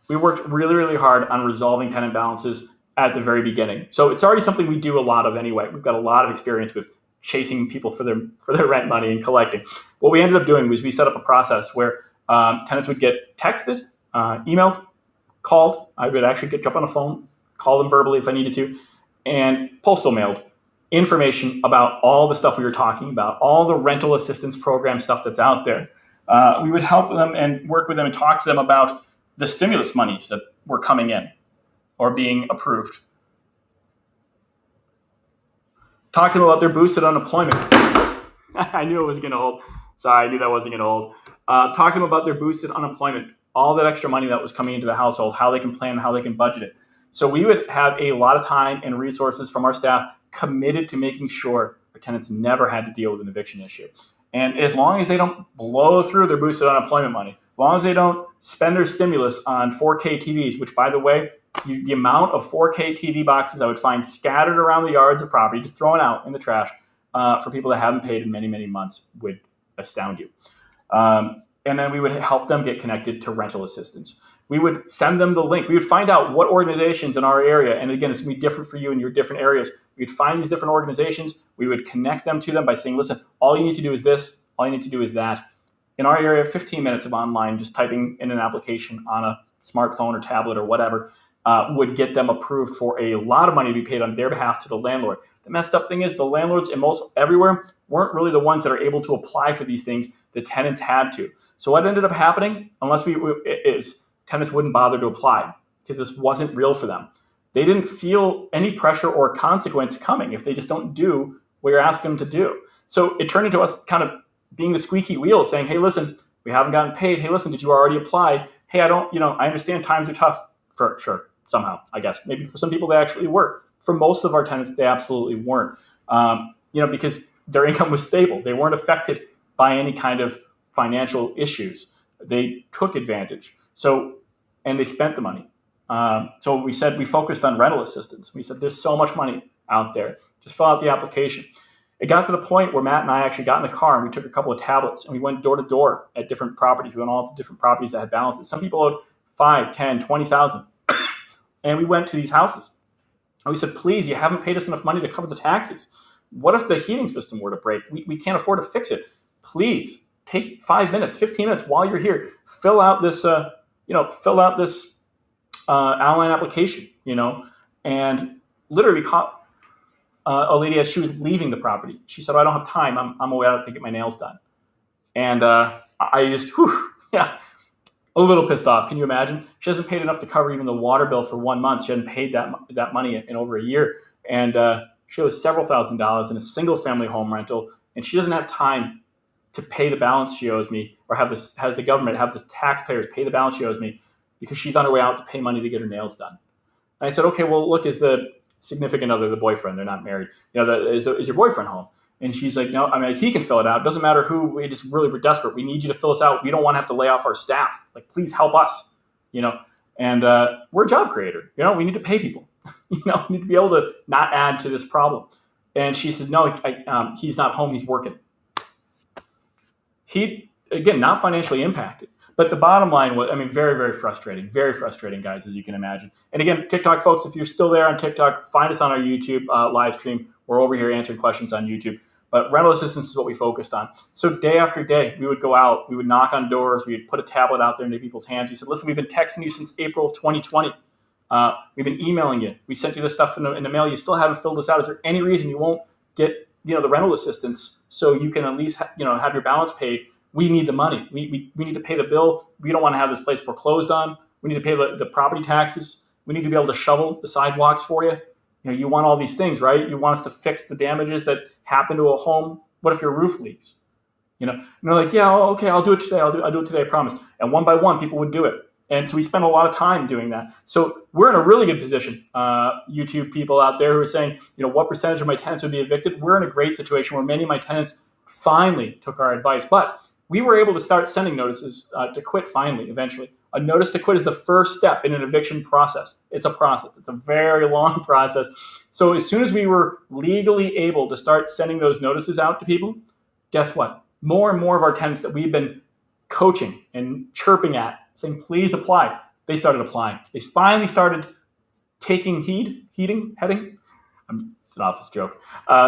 We worked really, really hard on resolving tenant balances at the very beginning. So it's already something we do a lot of anyway. We've got a lot of experience with chasing people for their rent money and collecting. What we ended up doing was we set up a process where tenants would get texted, emailed, called. I would actually jump on a phone, call them verbally if I needed to, and postal mailed information about all the stuff we were talking about, all the rental assistance program stuff that's out there. We would help them and work with them and talk to them about the stimulus monies that were coming in or being approved. Talk to them about their boosted unemployment. I knew it wasn't going to hold. Sorry, I knew that wasn't going to hold. Talk to them about their boosted unemployment, all that extra money that was coming into the household, how they can plan, how they can budget it. So we would have a lot of time and resources from our staff committed to making sure our tenants never had to deal with an eviction issue. And as long as they don't blow through their boosted unemployment money, as long as they don't spend their stimulus on 4K TVs, which, by the way, the amount of 4K TV boxes I would find scattered around the yards of property, just thrown out in the trash for people that haven't paid in many, many months would astound you. And then we would help them get connected to rental assistance. We would send them the link. We would find out what organizations in our area, and again, it's going to be different for you in your different areas. We'd find these different organizations. We would connect them to them by saying, listen, all you need to do is this. All you need to do is that. In our area, 15 minutes of online, just typing in an application on a smartphone or tablet or whatever, would get them approved for a lot of money to be paid on their behalf to the landlord. The messed up thing is the landlords in most everywhere weren't really the ones that are able to apply for these things. The tenants had to. So what ended up happening, tenants wouldn't bother to apply because this wasn't real for them. They didn't feel any pressure or consequence coming if they just don't do what you're asking them to do. So it turned into us kind of being the squeaky wheel saying, hey, listen, We haven't gotten paid. Hey, listen, did you already apply? Hey, I don't, I understand times are tough for sure. Somehow, I guess. Maybe for some people they actually were. For most of our tenants, they absolutely weren't. Because their income was stable. They weren't affected by any kind of financial issues. They took advantage. And they spent the money. So we said we focused on rental assistance. We said there's so much money out there. Just fill out the application. It got to the point where Matt and I actually got in the car and we took a couple of tablets and we went door to door at different properties. We went all to different properties that had balances. Some people owed 5, 10, 20,000. And we went to these houses. And we said, please, you haven't paid us enough money to cover the taxes. What if the heating system were to break? We can't afford to fix it. Please take 5 minutes, 15 minutes while you're here. Fill out this online application, and literally caught a lady as she was leaving the property. She said, I don't have time. I'm away out to get my nails done. And I just, a little pissed off. Can you imagine? She hasn't paid enough to cover even the water bill for 1 month. She hadn't paid that money in over a year. And she owes several $1,000s in a single family home rental. And she doesn't have time to pay the balance she owes me, or have the government, have the taxpayers pay the balance she owes me, because she's on her way out to pay money to get her nails done. And I said, okay, well, look, is the significant other, the boyfriend, they're not married, is your boyfriend home? And she's like, no, he can fill it out. It doesn't matter who, we're desperate. We need you to fill us out. We don't want to have to lay off our staff. Like, please help us, and we're a job creator. We need to pay people. We need to be able to not add to this problem. And she said, no, he's not home. He's working. He, again, not financially impacted. But the bottom line was, very, very frustrating, guys, as you can imagine. And again, TikTok folks, if you're still there on TikTok, find us on our YouTube live stream. We're over here answering questions on YouTube. But rental assistance is what we focused on. So day after day, we would go out, we would knock on doors, we would put a tablet out there into people's hands. We said, listen, we've been texting you since April of 2020. We've been emailing you. We sent you this stuff in the mail. You still haven't filled this out. Is there any reason you won't get the rental assistance so you can at least have your balance paid? We need the money. We need to pay the bill. We don't want to have this place foreclosed on. We need to pay the property taxes. We need to be able to shovel the sidewalks for you. You want all these things, right? You want us to fix the damages that happen to a home. What if your roof leaks? And they're like, yeah, okay, I'll do it today. I'll do it today, I promise. And one by one, people would do it. And so we spend a lot of time doing that. So we're in a really good position. YouTube people out there who are saying, what percentage of my tenants would be evicted? We're in a great situation where many of my tenants finally took our advice. But we were able to start sending notices to quit finally, eventually. A notice to quit is the first step in an eviction process. It's a process. It's a very long process. So as soon as we were legally able to start sending those notices out to people, guess what? More and more of our tenants that we've been coaching and chirping at, saying, please apply, they started applying. They finally started taking heeding. It's an office joke.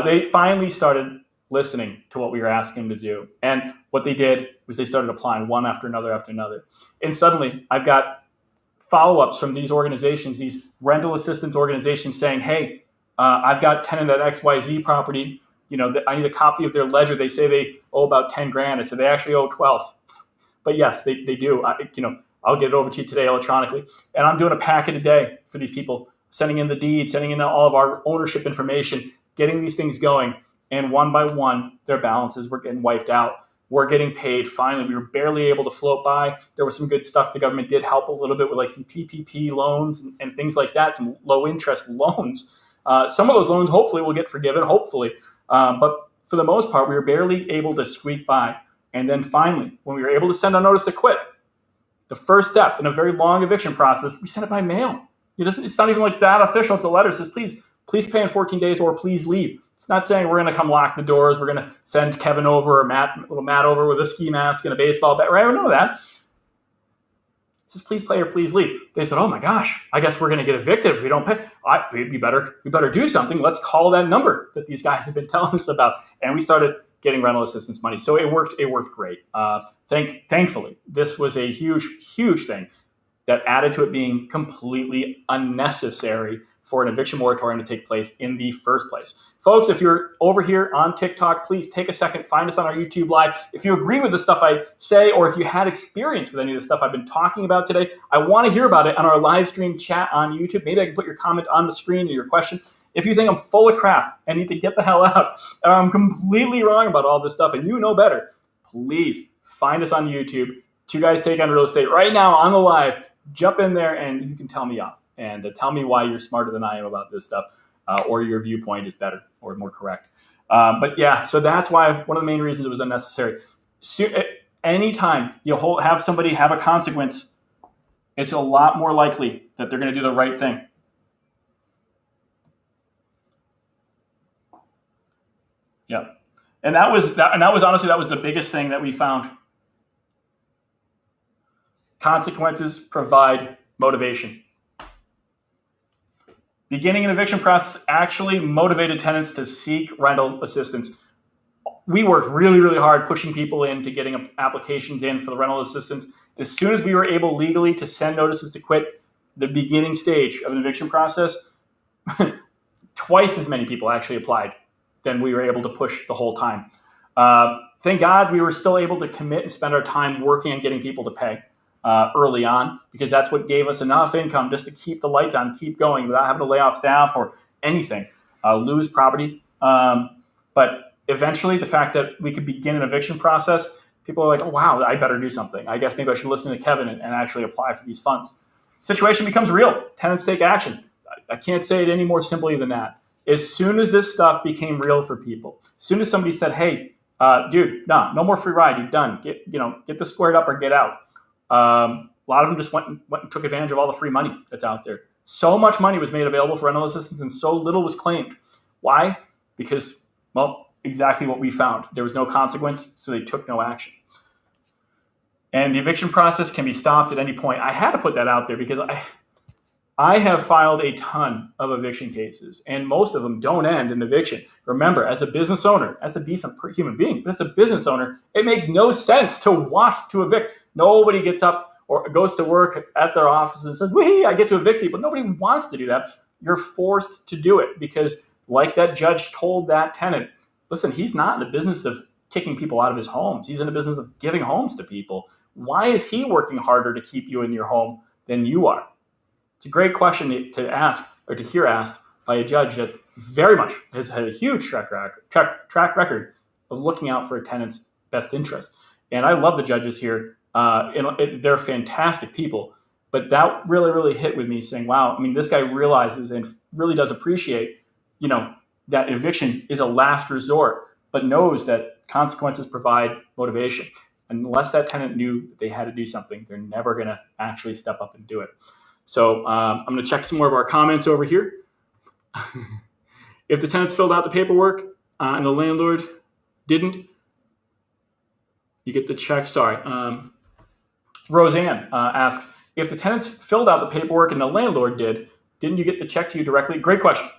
They finally started listening to what we were asking them to do. And what they did was they started applying one after another. And suddenly I've got follow-ups from these organizations, these rental assistance organizations saying, hey, I've got tenant at XYZ property. I need a copy of their ledger. They say they owe about 10 grand. I said they actually owe 12. But yes, they do. I'll get it over to you today electronically. And I'm doing a packet a day for these people, sending in the deed, sending in all of our ownership information, getting these things going. And one by one, their balances were getting wiped out. We're getting paid. Finally, we were barely able to float by. There was some good stuff. The government did help a little bit with like some PPP loans and things like that, some low interest loans. Some of those loans hopefully will get forgiven, hopefully. But for the most part, we were barely able to squeak by. And then finally, when we were able to send a notice to quit, the first step in a very long eviction process, we sent it by mail. It's not even like that official. It's a letter that says, please pay in 14 days or please leave. It's not saying we're going to come lock the doors. We're going to send Kevin over or little Matt over with a ski mask and a baseball bat. Right? None of that. It says, please pay or please leave. They said, oh my gosh, I guess we're going to get evicted if we don't pay. We better do something. Let's call that number that these guys have been telling us about. And we started getting rental assistance money. So it worked great. Thankfully, this was a huge, huge thing that added to it being completely unnecessary for an eviction moratorium to take place in the first place. Folks, if you're over here on TikTok, please take a second, find us on our YouTube Live. If you agree with the stuff I say, or if you had experience with any of the stuff I've been talking about today, I want to hear about it on our live stream chat on YouTube. Maybe I can put your comment on the screen or your question. If you think I'm full of crap and need to get the hell out, or I'm completely wrong about all this stuff and you know better, please find us on YouTube, Two Guys Take on Real Estate, right now on the live. Jump in there and you can tell me off and tell me why you're smarter than I am about this stuff, or your viewpoint is better or more correct. But yeah, so that's why one of the main reasons it was unnecessary. Anytime you have somebody have a consequence, it's a lot more likely that they're going to do the right thing. Yeah. And that was honestly, that was the biggest thing that we found. Consequences provide motivation. Beginning an eviction process actually motivated tenants to seek rental assistance. We worked really, really hard pushing people into getting applications in for the rental assistance. As soon as we were able legally to send notices to quit, the beginning stage of an eviction process, twice as many people actually applied than we were able to push the whole time. Thank God we were still able to commit and spend our time working on getting people to pay early on, because that's what gave us enough income just to keep the lights on, keep going without having to lay off staff or anything, lose property. But eventually, the fact that we could begin an eviction process, people are like, oh, wow, I better do something. I guess maybe I should listen to Kevin and actually apply for these funds. Situation becomes real. Tenants take action. I can't say it any more simply than that. As soon as this stuff became real for people, as soon as somebody said, hey, dude, no more free ride, you're done. Get this squared up or get out. A lot of them just went and took advantage of all the free money that's out there. So much money was made available for rental assistance and so little was claimed. Why? Because, well, exactly what we found. There was no consequence, so they took no action. And the eviction process can be stopped at any point. I had to put that out there because I have filed a ton of eviction cases, and most of them don't end in eviction. Remember, as a business owner, as a decent human being, but as a business owner, it makes no sense to want to evict. Nobody gets up or goes to work at their office and says, wee, I get to evict people. Nobody wants to do that. You're forced to do it because, like that judge told that tenant, listen, he's not in the business of kicking people out of his homes. He's in the business of giving homes to people. Why is he working harder to keep you in your home than you are? It's a great question to ask or to hear asked by a judge that very much has had a huge track record of looking out for a tenant's best interest. And I love the judges here. They're fantastic people. But that really, really hit with me saying, wow, I mean, this guy realizes and really does appreciate, that eviction is a last resort, but knows that consequences provide motivation. Unless that tenant knew that they had to do something, they're never going to actually step up and do it. So I'm going to check some more of our comments over here. If the tenants filled out the paperwork and the landlord didn't, you get the check. Sorry. Roseanne asks, if the tenants filled out the paperwork and the landlord didn't you get the check to you directly? Great question.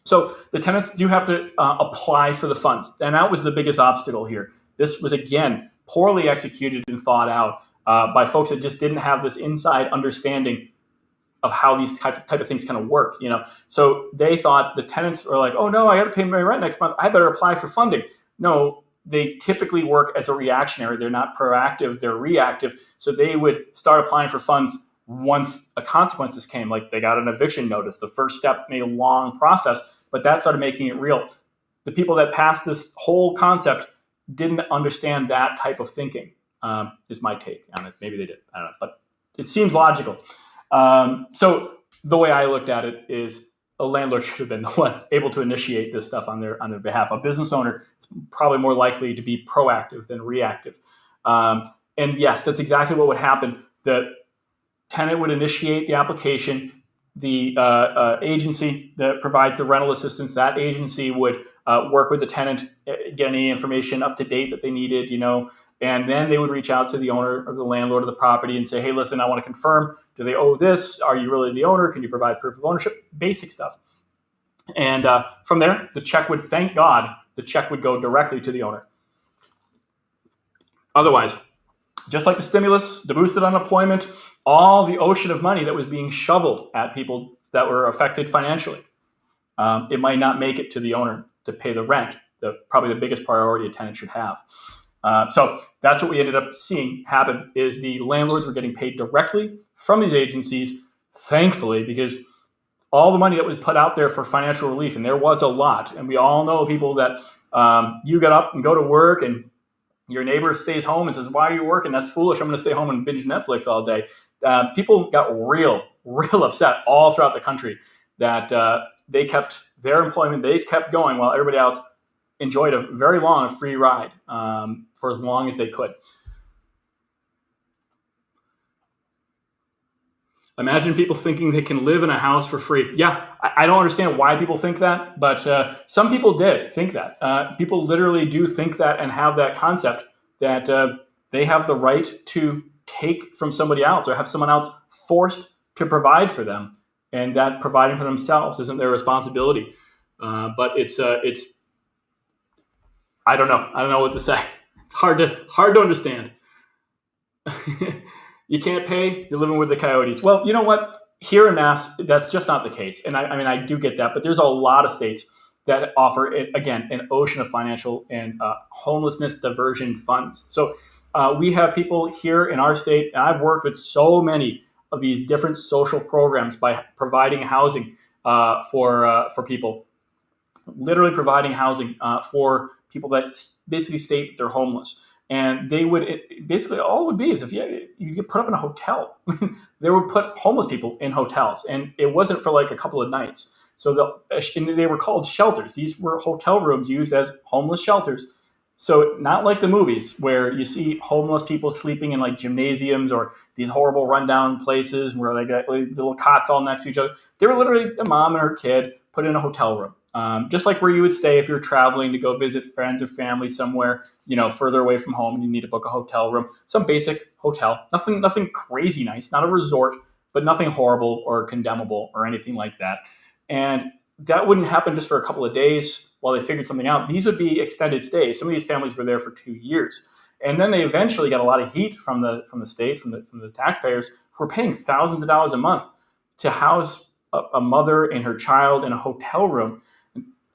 So the tenants do have to apply for the funds. And that was the biggest obstacle here. This was, again, poorly executed and thought out by folks that just didn't have this inside understanding of how these type of things kind of work. So they thought the tenants were like, oh no, I got to pay my rent next month. I better apply for funding. No, they typically work as a reactionary. They're not proactive, they're reactive. So they would start applying for funds once the consequences came, like they got an eviction notice, the first step in a long process, but that started making it real. The people that passed this whole concept didn't understand that type of thinking, is my take on it. Maybe they did, I don't know, but it seems logical. So the way I looked at it is a landlord should have been the one able to initiate this stuff on their behalf. A business owner is probably more likely to be proactive than reactive. And yes, that's exactly what would happen. The tenant would initiate the application. The agency that provides the rental assistance, that agency would work with the tenant, get any information up to date that they needed, and then they would reach out to the owner or the landlord of the property and say, hey, listen, I want to confirm, do they owe this? Are you really the owner? Can you provide proof of ownership? Basic stuff. And from there, the check would, thank God, the check would go directly to the owner. Otherwise, just like the stimulus, the boosted unemployment, all the ocean of money that was being shoveled at people that were affected financially, it might not make it to the owner to pay the rent, probably the biggest priority a tenant should have. So that's what we ended up seeing happen is the landlords were getting paid directly from these agencies, thankfully, because all the money that was put out there for financial relief, and there was a lot, and we all know people that you get up and go to work and Your neighbor stays home and says, "Why are you working? That's foolish. I'm going to stay home and binge Netflix all day." People got real upset all throughout the country that they kept their employment, they kept going while everybody else enjoyed a very long free ride for as long as they could. Imagine people thinking they can live in a house for free. Yeah, I don't understand why people think that, but some people did think that. People literally do think that and have that concept that they have the right to take from somebody else or have someone else forced to provide for them, and that providing for themselves isn't their responsibility. But it's I don't know. I don't know what to say. It's hard to understand. You can't pay, you're living with the coyotes. Well, you know what? Here in Mass, that's just not the case. And I mean, I do get that, but there's a lot of states that offer, again, an ocean of financial and homelessness diversion funds. So we have people here in our state, and I've worked with so many of these different social programs by providing housing for people, literally providing housing for people that basically state that they're homeless. And they would basically all it would be is if you get put up in a hotel, they would put homeless people in hotels, and it wasn't for like a couple of nights. So they were called shelters. These were hotel rooms used as homeless shelters. So not like the movies where you see homeless people sleeping in like gymnasiums or these horrible rundown places where they got little cots all next to each other. They were literally a mom and her kid put in a hotel room. Just like where you would stay if you're traveling to go visit friends or family somewhere, further away from home, and you need to book a hotel room. Some basic hotel, nothing crazy nice, not a resort, but nothing horrible or condemnable or anything like that. And that wouldn't happen just for a couple of days while they figured something out. These would be extended stays. Some of these families were there for 2 years. And then they eventually got a lot of heat from the state, from the taxpayers, who were paying thousands of dollars a month to house a mother and her child in a hotel room.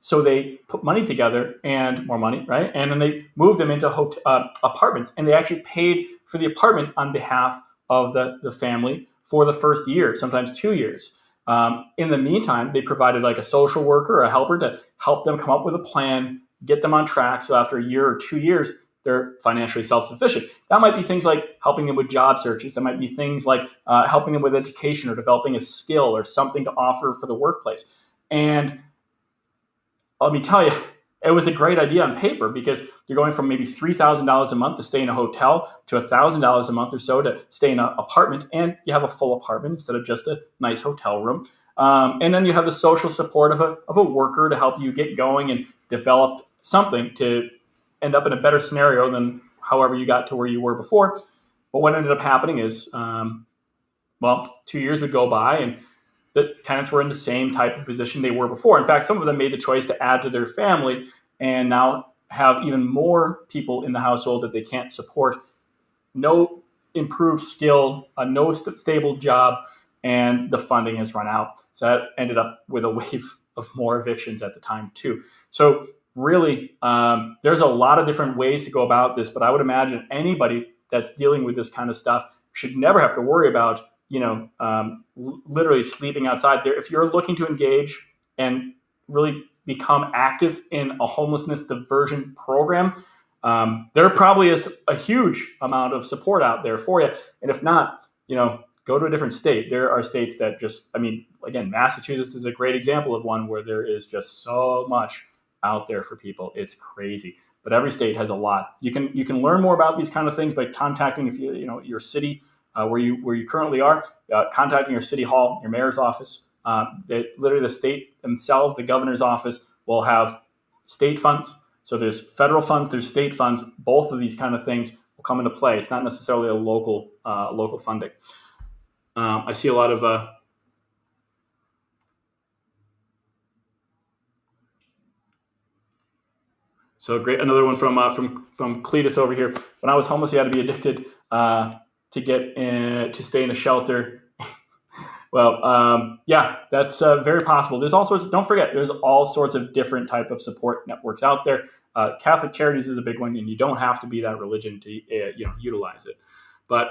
So they put money together and more money, right? And then they moved them into apartments, and they actually paid for the apartment on behalf of the family for the first year, sometimes 2 years. In the meantime, they provided like a social worker or a helper to help them come up with a plan, get them on track. So after a year or 2 years, they're financially self-sufficient. That might be things like helping them with job searches. That might be things like helping them with education or developing a skill or something to offer for the workplace. And let me tell you, it was a great idea on paper because you're going from maybe $3,000 a month to stay in a hotel to $1,000 a month or so to stay in an apartment, and you have a full apartment instead of just a nice hotel room. And then you have the social support of a worker to help you get going and develop something to end up in a better scenario than however you got to where you were before. But what ended up happening is, 2 years would go by and the tenants were in the same type of position they were before. In fact, some of them made the choice to add to their family and now have even more people in the household that they can't support, no improved skill, no stable job, and the funding has run out. So that ended up with a wave of more evictions at the time too. So really, there's a lot of different ways to go about this, but I would imagine anybody that's dealing with this kind of stuff should never have to worry about literally sleeping outside there. If you're looking to engage and really become active in a homelessness diversion program, there probably is a huge amount of support out there for you. And if not, go to a different state. There are states that again, Massachusetts is a great example of one where there is just so much out there for people. It's crazy. But every state has a lot. You can learn more about these kind of things by contacting your city, where you currently are, contacting your city hall, your mayor's office. Literally the state themselves, the governor's office will have state funds. So there's federal funds, there's state funds. Both of these kind of things will come into play. It's not necessarily a local funding. I see a lot of so great. Another one from Cletus over here. When I was homeless, you had to be addicted to get to stay in a shelter. Well, that's very possible. There's all sorts. Don't forget, there's all sorts of different type of support networks out there. Catholic Charities is a big one, and you don't have to be that religion to utilize it. But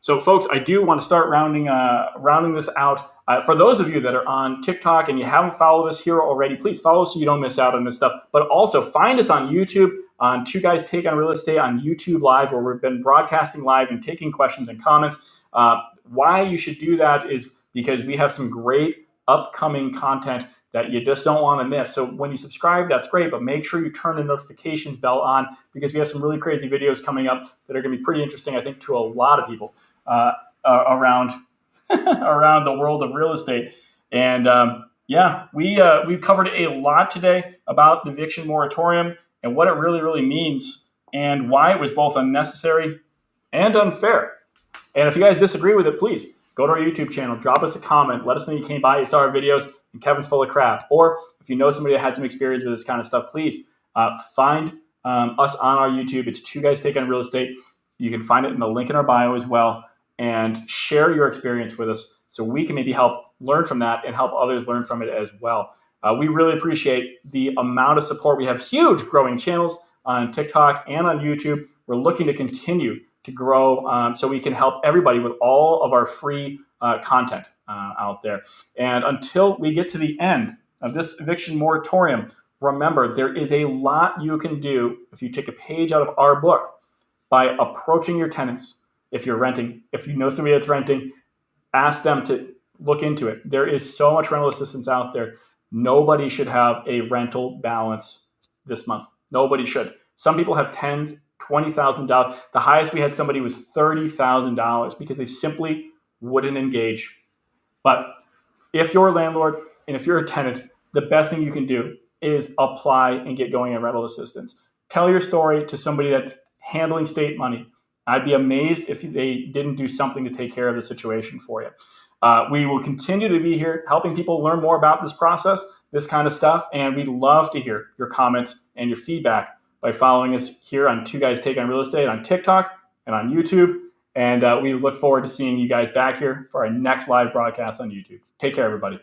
so folks, I do want to start rounding this out. For those of you that are on TikTok and you haven't followed us here already, please follow so you don't miss out on this stuff. But also find us on YouTube. on Two Guys Take on Real Estate on YouTube Live, where we've been broadcasting live and taking questions and comments. Why you should do that is because we have some great upcoming content that you just don't want to miss. So when you subscribe, that's great, but make sure you turn the notifications bell on, because we have some really crazy videos coming up that are going to be pretty interesting, I think, to a lot of people around around the world of real estate. And we covered a lot today about the eviction moratorium and what it really means, and why it was both unnecessary and unfair. And if you guys disagree with it, please go to our YouTube channel, drop us a comment, let us know you came by, you saw our videos, and Kevin's full of crap. Or if you know somebody that had some experience with this kind of stuff, please find us on our YouTube. It's Two Guys Take on Real Estate. You can find it in the link in our bio as well, and share your experience with us so we can maybe help learn from that and help others learn from it as well. We really appreciate the amount of support. We have huge growing channels on TikTok and on YouTube. We're looking to continue to grow so we can help everybody with all of our free content out there. And until we get to the end of this eviction moratorium, remember, there is a lot you can do if you take a page out of our book by approaching your tenants. If you're renting, if you know somebody that's renting, ask them to look into it. There is so much rental assistance out there. Nobody should have a rental balance this month. Nobody should. Some people have $10,000, $20,000. The highest we had somebody was $30,000 because they simply wouldn't engage. But if you're a landlord and if you're a tenant, the best thing you can do is apply and get going on rental assistance. Tell your story to somebody that's handling state money. I'd be amazed if they didn't do something to take care of the situation for you. We will continue to be here helping people learn more about this process, this kind of stuff, and we'd love to hear your comments and your feedback by following us here on Two Guys Take on Real Estate on TikTok and on YouTube. And we look forward to seeing you guys back here for our next live broadcast on YouTube. Take care, everybody.